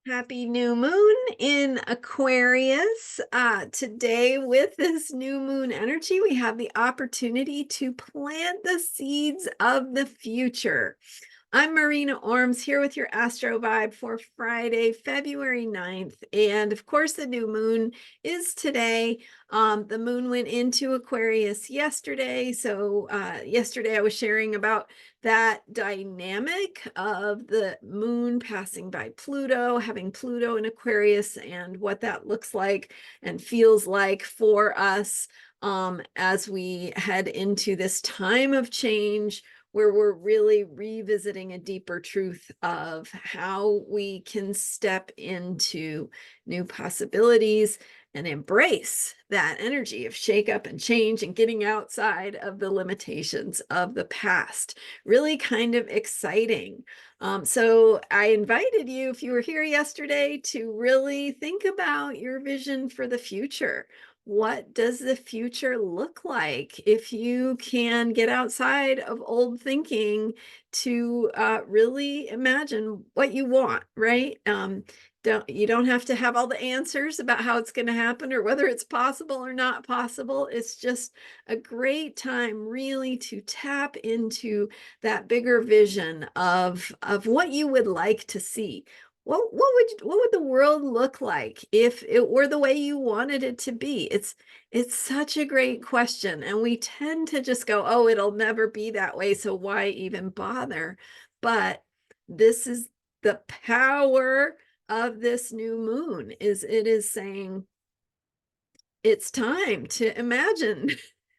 Happy new moon in Aquarius. Today, with this new moon energy, we have the opportunity to plant the seeds of the future. I'm Marina Orms here with your Astro Vibe for Friday, February 9th. And of course, the new moon is today. The moon went into Aquarius yesterday. So yesterday I was sharing about that dynamic of the moon passing by Pluto, having Pluto in Aquarius, and what that looks like and feels like for us as we head into this time of change, where we're really revisiting a deeper truth of how we can step into new possibilities and embrace that energy of shakeup and change and getting outside of the limitations of the past. Really kind of exciting. So I invited you, if you were here yesterday, to really think about your vision for the future. What does the future look like if you can get outside of old thinking to really imagine what you want, right? You don't have to have all the answers about how it's going to happen or whether it's possible or not possible. It's just a great time really to tap into that bigger vision of what you would like to see. What would the world look like if it were the way you wanted it to be? It's such a great question, and we tend to just go, oh, it'll never be that way, so why even bother? But this is the power of this new moon, is it is saying it's time to imagine.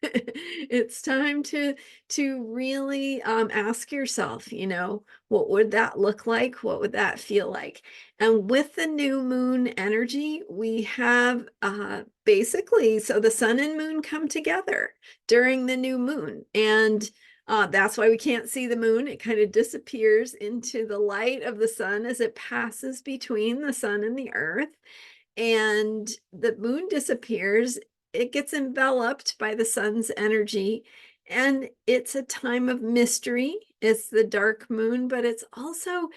It's time to really ask yourself, what would that look like? What would that feel like? And with the new moon energy, we have basically, so the sun and moon come together during the new moon. And that's why we can't see the moon. It kind of disappears into the light of the sun as it passes between the sun and the earth. And the moon disappears, it gets enveloped by the sun's energy, and it's a time of mystery. It's the dark moon, but it's also,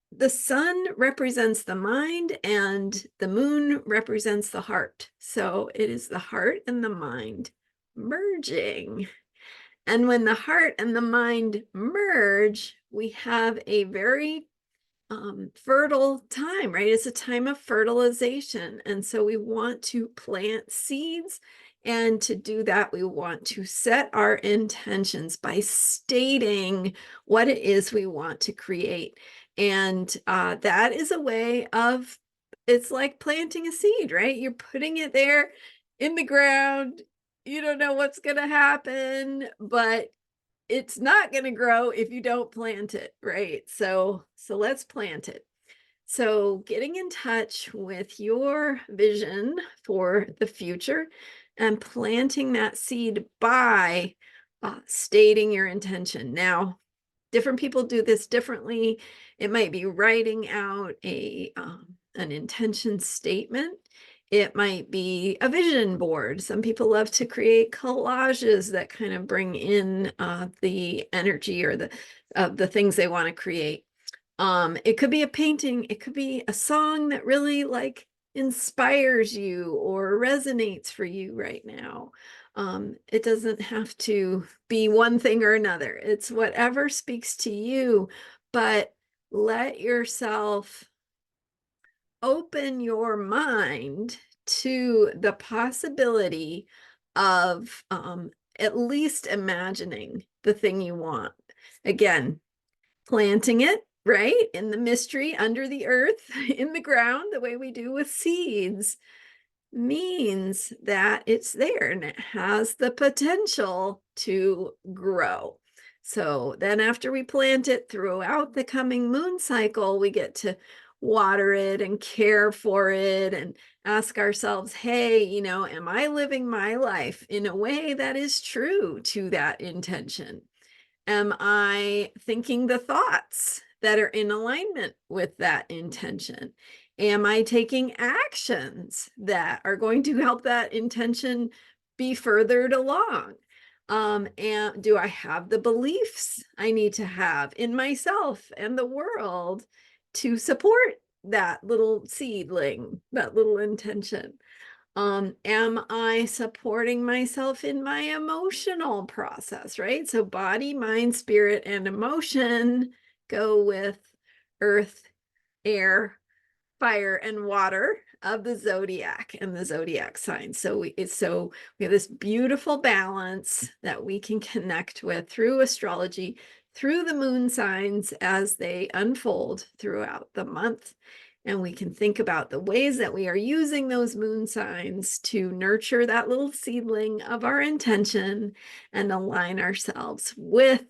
the sun represents the mind and the moon represents the heart. So it is the heart and the mind merging. And when the heart and the mind merge, we have a very fertile time, right? It's a time of fertilization. And so we want to plant seeds. And to do that, we want to set our intentions by stating what it is we want to create. And that is a way of, it's like planting a seed, right? You're putting it there in the ground. You don't know what's going to happen, but it's not going to grow if you don't plant it, right? So let's plant it. So getting in touch with your vision for the future and planting that seed by stating your intention. Now, different people do this differently. It might be writing out an intention statement. It might be a vision board. Some people love to create collages that kind of bring in the energy or the things they want to create. It could be a painting. It could be a song that really like inspires you or resonates for you right now. It doesn't have to be one thing or another. It's whatever speaks to you, but let yourself open your mind to the possibility of at least imagining the thing you want. Again, planting it, right, in the mystery under the earth, in the ground, the way we do with seeds, means that it's there and it has the potential to grow. So then after we plant it throughout the coming moon cycle, we get to water it and care for it and ask ourselves, hey, am I living my life in a way that is true to that intention? Am I thinking the thoughts that are in alignment with that intention? Am I taking actions that are going to help that intention be furthered along? And do I have the beliefs I need to have in myself and the world to support that little seedling, that little intention? Am I supporting myself in my emotional process, right? So body, mind, spirit, and emotion go with earth, air, fire, and water of the zodiac and the zodiac signs. So we have this beautiful balance that we can connect with through astrology, through the moon signs as they unfold throughout the month. And we can think about the ways that we are using those moon signs to nurture that little seedling of our intention and align ourselves with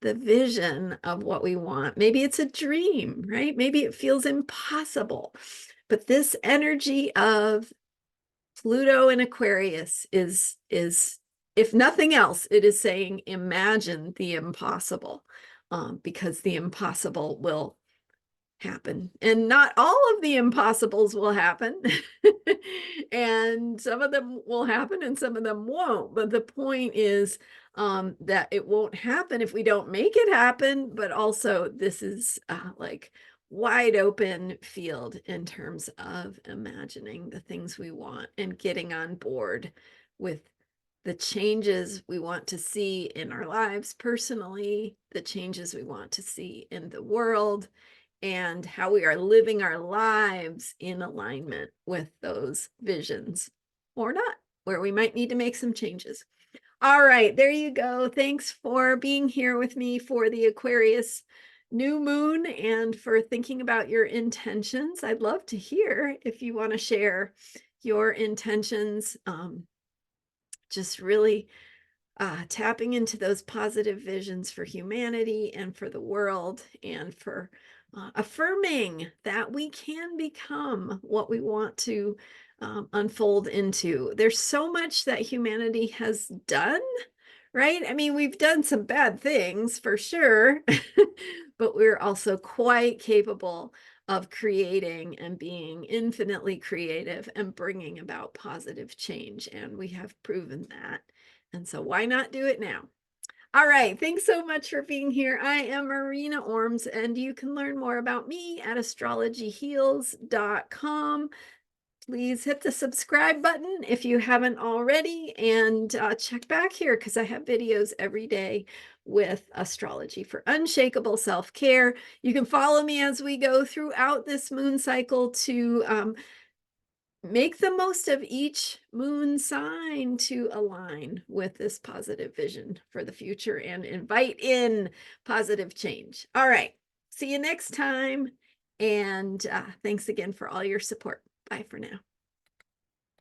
the vision of what we want. Maybe it's a dream, right? Maybe it feels impossible. But this energy of Pluto and Aquarius is if nothing else, it is saying imagine the impossible, because the impossible will happen. And not all of the impossibles will happen. And some of them will happen and some of them won't. But the point is that it won't happen if we don't make it happen. But also this is like wide open field in terms of imagining the things we want and getting on board with the changes we want to see in our lives personally, the changes we want to see in the world, and how we are living our lives in alignment with those visions or not, where we might need to make some changes. All right, there you go. Thanks for being here with me for the Aquarius new moon and for thinking about your intentions. I'd love to hear if you want to share your intentions. Just really tapping into those positive visions for humanity and for the world, and for affirming that we can become what we want to unfold into. There's so much that humanity has done, right? I mean, we've done some bad things for sure, but we're also quite capable of creating and being infinitely creative and bringing about positive change. And we have proven that. And so why not do it now? All right. Thanks so much for being here. I am Marina Orms, and you can learn more about me at astrologyheals.com. Please hit the subscribe button if you haven't already, and check back here because I have videos every day with astrology for unshakable self-care. You can follow me as we go throughout this moon cycle to make the most of each moon sign to align with this positive vision for the future and invite in positive change. All right. See you next time. And thanks again for all your support. Bye for now.